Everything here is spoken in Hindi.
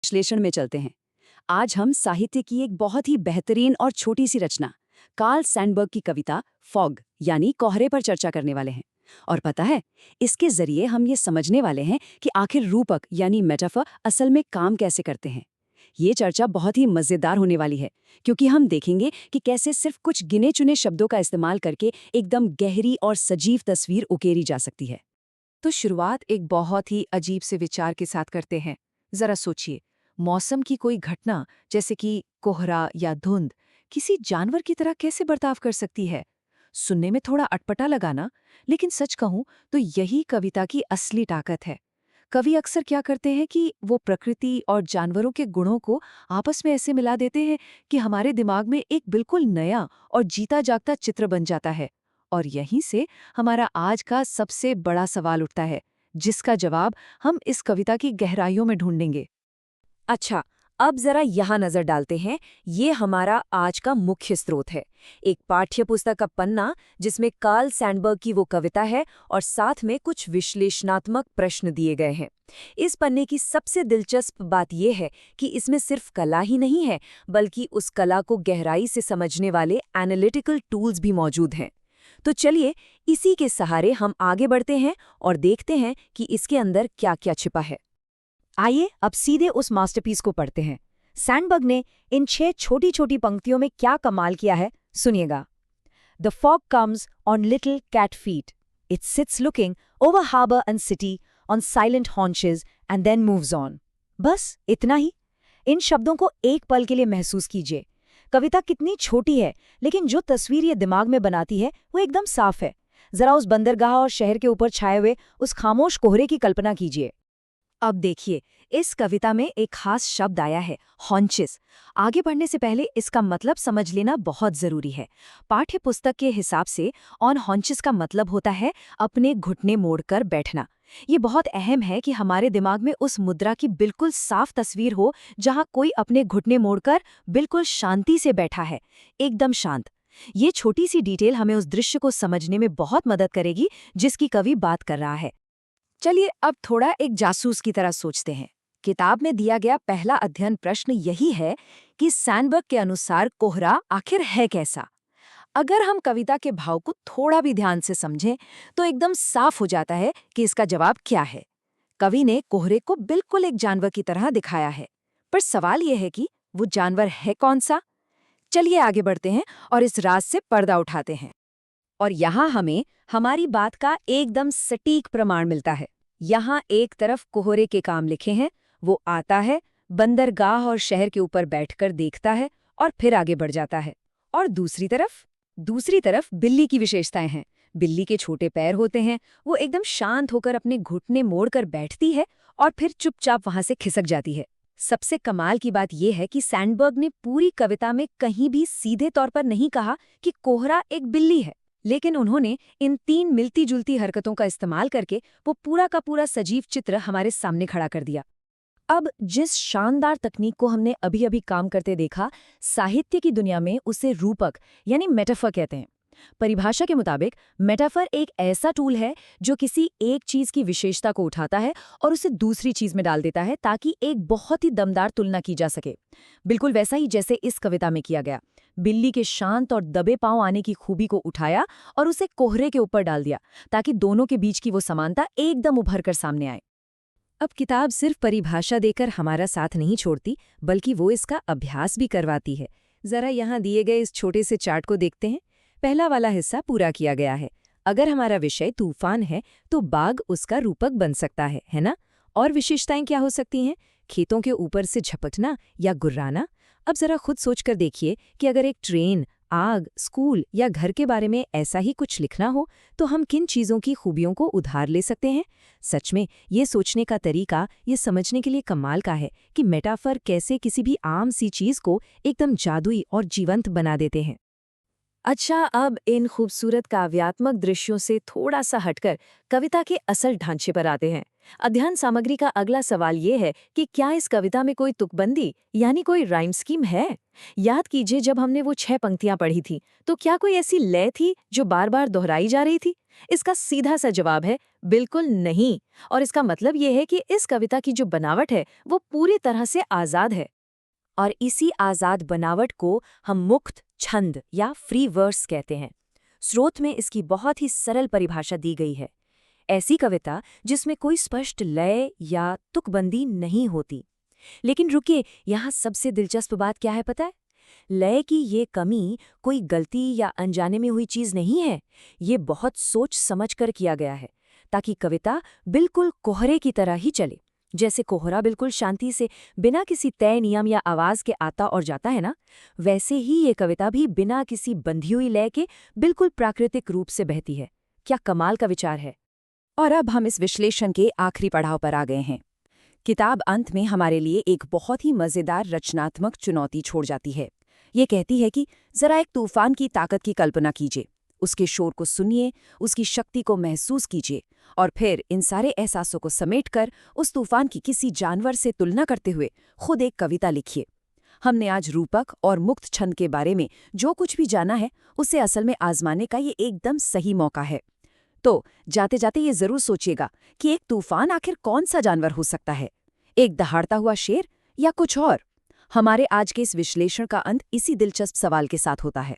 विश्लेषण में चलते हैं। आज हम साहित्य की एक बहुत ही बेहतरीन और छोटी सी रचना कार्ल सैंडबर्ग की कविता फॉग यानी कोहरे पर चर्चा करने वाले हैं। और पता है, इसके जरिए हम ये समझने वाले हैं कि आखिर रूपक यानी मेटाफर असल में काम कैसे करते हैं। ये चर्चा बहुत ही मजेदार होने वाली है, क्योंकि हम देखेंगे कि कैसे सिर्फ कुछ गिने चुने शब्दों का इस्तेमाल करके एकदम गहरी और सजीव तस्वीर उकेरी जा सकती है। तो शुरुआत एक बहुत ही अजीब से विचार के साथ करते हैं। जरा सोचिए, मौसम की कोई घटना जैसे कि कोहरा या धुंध किसी जानवर की तरह कैसे बर्ताव कर सकती है। सुनने में थोड़ा अटपटा लगाना, लेकिन सच कहूं तो यही कविता की असली ताकत है। कवि अक्सर क्या करते हैं कि वो प्रकृति और जानवरों के गुणों को आपस में ऐसे मिला देते हैं कि हमारे दिमाग में एक बिल्कुल नया और जीता जागता चित्र बन जाता है। और यहीं से हमारा आज का सबसे बड़ा सवाल उठता है, जिसका जवाब हम इस कविता की गहराइयों में ढूंढेंगे। अच्छा, अब जरा यहाँ नजर डालते हैं। ये हमारा आज का मुख्य स्रोत है, एक पाठ्यपुस्तक का पन्ना जिसमें कार्ल सैंडबर्ग की वो कविता है और साथ में कुछ विश्लेषणात्मक प्रश्न दिए गए हैं। इस पन्ने की सबसे दिलचस्प बात यह है कि इसमें सिर्फ कला ही नहीं है, बल्कि उस कला को गहराई से समझने वाले एनालिटिकल टूल्स भी मौजूद हैं। तो चलिए, इसी के सहारे हम आगे बढ़ते हैं और देखते हैं कि इसके अंदर क्या क्या छिपा है। आइए अब सीधे उस मास्टरपीस को पढ़ते हैं। सैंडबर्ग ने इन 6 छोटी छोटी पंक्तियों में क्या कमाल किया है, सुनिएगा। The fog comes on little cat feet, it sits looking over harbour and city on silent haunches and then moves on. बस इतना ही। इन शब्दों को एक पल के लिए महसूस कीजिए। कविता कितनी छोटी है, लेकिन जो तस्वीर ये दिमाग में बनाती है वो एकदम साफ है। जरा उस बंदरगाह और शहर के ऊपर छाए हुए उस खामोश कोहरे की कल्पना कीजिए। अब देखिए, इस कविता में एक खास शब्द आया है, हॉन्चेस। आगे बढ़ने से पहले इसका मतलब समझ लेना बहुत जरूरी है। पाठ्य पुस्तक के हिसाब से ऑन हॉन्चेस का मतलब होता है अपने घुटने मोड़कर बैठना। ये बहुत अहम है कि हमारे दिमाग में उस मुद्रा की बिल्कुल साफ तस्वीर हो जहां कोई अपने घुटने मोड़कर बिल्कुल शांति से बैठा है, एकदम शांत। ये छोटी सी डिटेल हमें उस दृश्य को समझने में बहुत मदद करेगी जिसकी कवि बात कर रहा है। चलिए अब थोड़ा एक जासूस की तरह सोचते हैं। किताब में दिया गया पहला अध्ययन प्रश्न यही है कि सैंडबर्ग के अनुसार कोहरा आखिर है कैसा। अगर हम कविता के भाव को थोड़ा भी ध्यान से समझें तो एकदम साफ हो जाता है कि इसका जवाब क्या है। कवि ने कोहरे को बिल्कुल एक जानवर की तरह दिखाया है, पर सवाल यह है कि वो जानवर है कौन सा। चलिए आगे बढ़ते हैं और इस राज से पर्दा उठाते हैं। और यहाँ हमें हमारी बात का एकदम सटीक प्रमाण मिलता है। यहाँ एक तरफ कोहरे के काम लिखे हैं, वो आता है, बंदरगाह और शहर के ऊपर बैठकर देखता है और फिर आगे बढ़ जाता है। और दूसरी तरफ बिल्ली की विशेषताएं हैं। बिल्ली के छोटे पैर होते हैं, वो एकदम शांत होकर अपने घुटने मोड़कर बैठती है और फिर चुपचाप वहां से खिसक जाती है। सबसे कमाल की बात यह है कि सैंडबर्ग ने पूरी कविता में कहीं भी सीधे तौर पर नहीं कहा कि कोहरा एक बिल्ली है, लेकिन उन्होंने इन 3 मिलती जुलती हरकतों का इस्तेमाल करके वो पूरा का पूरा सजीव चित्र हमारे सामने खड़ा कर दिया। अब जिस शानदार तकनीक को हमने अभी अभी काम करते देखा, साहित्य की दुनिया में उसे रूपक यानी मेटाफर कहते हैं। परिभाषा के मुताबिक मेटाफर एक ऐसा टूल है जो किसी एक चीज की विशेषता को उठाता है और उसे दूसरी चीज में डाल देता है ताकि एक बहुत ही दमदार तुलना की जा सके। बिल्कुल वैसा ही जैसे इस कविता में किया गया। बिल्ली के शांत और दबे पांव आने की खूबी को उठाया और उसे कोहरे के ऊपर डाल दिया ताकि दोनों के बीच की वो समानता एकदम उभर कर सामने आए। अब किताब सिर्फ परिभाषा देकर हमारा साथ नहीं छोड़ती, बल्कि वो इसका अभ्यास भी करवाती है। जरा यहाँ दिए गए इस छोटे से चार्ट को देखते हैं। पहला वाला हिस्सा पूरा किया गया है। अगर हमारा विषय तूफान है तो बाघ उसका रूपक बन सकता है ना? और विशेषताएं क्या हो सकती हैं? खेतों के ऊपर से झपटना या गुर्राना। अब जरा खुद सोचकर देखिए कि अगर एक ट्रेन, आग, स्कूल या घर के बारे में ऐसा ही कुछ लिखना हो तो हम किन चीज़ों की खूबियों को उधार ले सकते हैं। सच में ये सोचने का तरीका ये समझने के लिए कमाल का है कि मेटाफर कैसे किसी भी आम सी चीज़ को एकदम जादुई और जीवंत बना देते हैं। अच्छा, अब इन खूबसूरत काव्यात्मक दृश्यों से थोड़ा सा हटकर कविता के असल ढांचे पर आते हैं। अध्ययन सामग्री का अगला सवाल ये है कि क्या इस कविता में कोई तुकबंदी यानी कोई राइम स्कीम है? याद कीजिए, जब हमने वो 6 पंक्तियां पढ़ी थी तो क्या कोई ऐसी लय थी जो बार बार दोहराई जा रही थी? इसका सीधा सा जवाब है बिल्कुल नहीं। और इसका मतलब ये है कि इस कविता की जो बनावट है वो पूरी तरह से आज़ाद है। और इसी आज़ाद बनावट को हम मुक्त छंद या फ्री वर्स कहते हैं। स्रोत में इसकी बहुत ही सरल परिभाषा दी गई है। ऐसी कविता जिसमें कोई स्पष्ट लय या तुकबंदी नहीं होती। लेकिन रुकिए, यहाँ सबसे दिलचस्प बात क्या है पता है? लय की ये कमी कोई गलती या अनजाने में हुई चीज नहीं है। ये बहुत सोच समझ कर किया गया है, ताकि कविता बिल्कुल कोहरे की तरह ही चले। जैसे कोहरा बिल्कुल शांति से बिना किसी तय नियम या आवाज के आता और जाता है ना, वैसे ही ये कविता भी बिना किसी बंधी हुई लय के बिल्कुल प्राकृतिक रूप से बहती है। क्या कमाल का विचार है। और अब हम इस विश्लेषण के आखिरी पड़ाव पर आ गए हैं। किताब अंत में हमारे लिए एक बहुत ही मजेदार रचनात्मक चुनौती छोड़ जाती है। ये कहती है कि जरा एक तूफान की ताकत की कल्पना कीजिए, उसके शोर को सुनिए, उसकी शक्ति को महसूस कीजिए, और फिर इन सारे एहसासों को समेटकर उस तूफान की किसी जानवर से तुलना करते हुए खुद एक कविता लिखिए। हमने आज रूपक और मुक्त छंद के बारे में जो कुछ भी जाना है, उसे असल में आजमाने का ये एकदम सही मौका है। तो जाते जाते ये जरूर सोचिएगा कि एक तूफान आखिर कौन सा जानवर हो सकता है, एक दहाड़ता हुआ शेर या कुछ और। हमारे आज के इस विश्लेषण का अंत इसी दिलचस्प सवाल के साथ होता है।